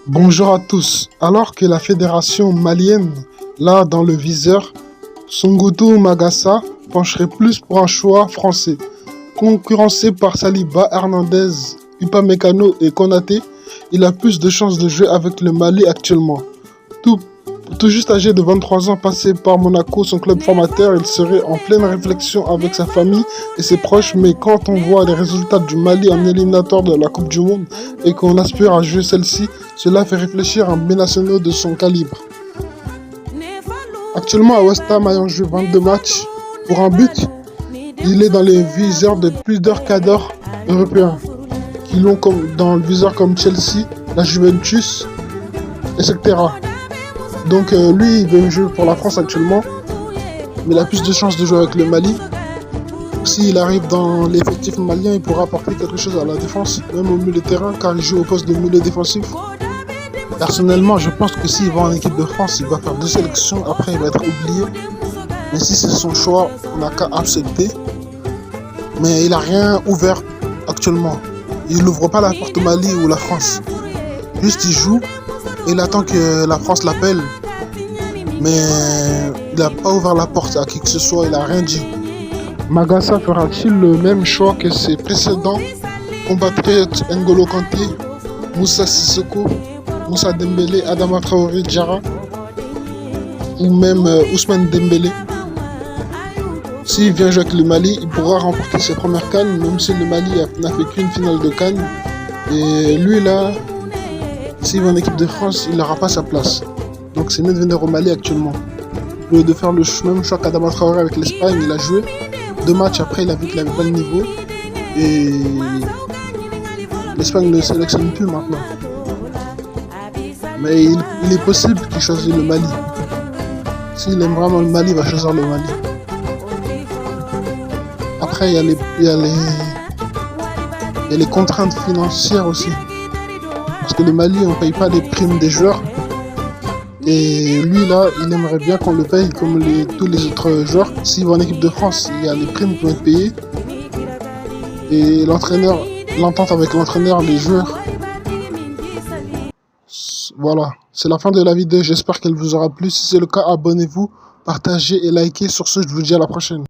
Bonjour à tous. Alors que la fédération malienne l'a dans le viseur, Songoto Magassa pencherait plus pour un choix français. Concurrencé par Saliba, Hernandez, Upamecano et Konaté, il a plus de chances de jouer avec le Mali actuellement. Tout juste âgé de 23 ans, passé par Monaco, son club formateur, il serait en pleine réflexion avec sa famille et ses proches, mais quand on voit les résultats du Mali en éliminatoire de la Coupe du Monde et qu'on aspire à jouer celle-ci, cela fait réfléchir un binationaux de son calibre. Actuellement à West Ham, ayant joué 22 matchs pour un but, il est dans les viseurs de plusieurs cadres européens qui l'ont dans le viseur comme Chelsea, la Juventus, etc. Donc lui, il veut jouer pour la France actuellement, mais il a plus de chances de jouer avec le Mali. S'il arrive dans l'effectif malien, il pourra apporter quelque chose à la défense, même au milieu de terrain, car il joue au poste de milieu défensif. Personnellement, je pense que s'il va en équipe de France, il va faire 2 sélections, après il va être oublié. Mais si c'est son choix, on n'a qu'à accepter. Mais il n'a rien ouvert actuellement. Il n'ouvre pas la porte au Mali ou la France. Juste il joue et il attend que la France l'appelle. Mais il n'a pas ouvert la porte à qui que ce soit, il n'a rien dit. Magassa fera-t-il le même choix que ses précédents compatriotes N'Golo Kanté, Moussa Sissoko, Moussa Dembélé, Adama Traoré, Diarra ou même Ousmane Dembélé? S'il vient jouer avec le Mali, il pourra remporter ses premières CAN, même si le Mali n'a fait qu'une finale de CAN. Et lui là, s'il va en équipe de France, il n'aura pas sa place. Donc c'est mieux de venir au Mali actuellement. Au lieu de faire le même choix qu'Adama Traoré avec l'Espagne, il a joué 2 matchs après, il a vu qu'il n'avait pas le niveau. Et l'Espagne ne le sélectionne plus maintenant. Mais il est possible qu'il choisisse le Mali. S'il aime vraiment le Mali, il va choisir le Mali. Après, il y a les contraintes financières aussi. Parce que le Mali, on ne paye pas les primes des joueurs. Et lui, là, il aimerait bien qu'on le paye comme tous les autres joueurs. S'il va en équipe de France, il y a les primes qui vont être payées. Et l'entente avec l'entraîneur, les joueurs. Voilà, c'est la fin de la vidéo. J'espère qu'elle vous aura plu. Si c'est le cas, abonnez-vous, partagez et likez. Sur ce, je vous dis à la prochaine.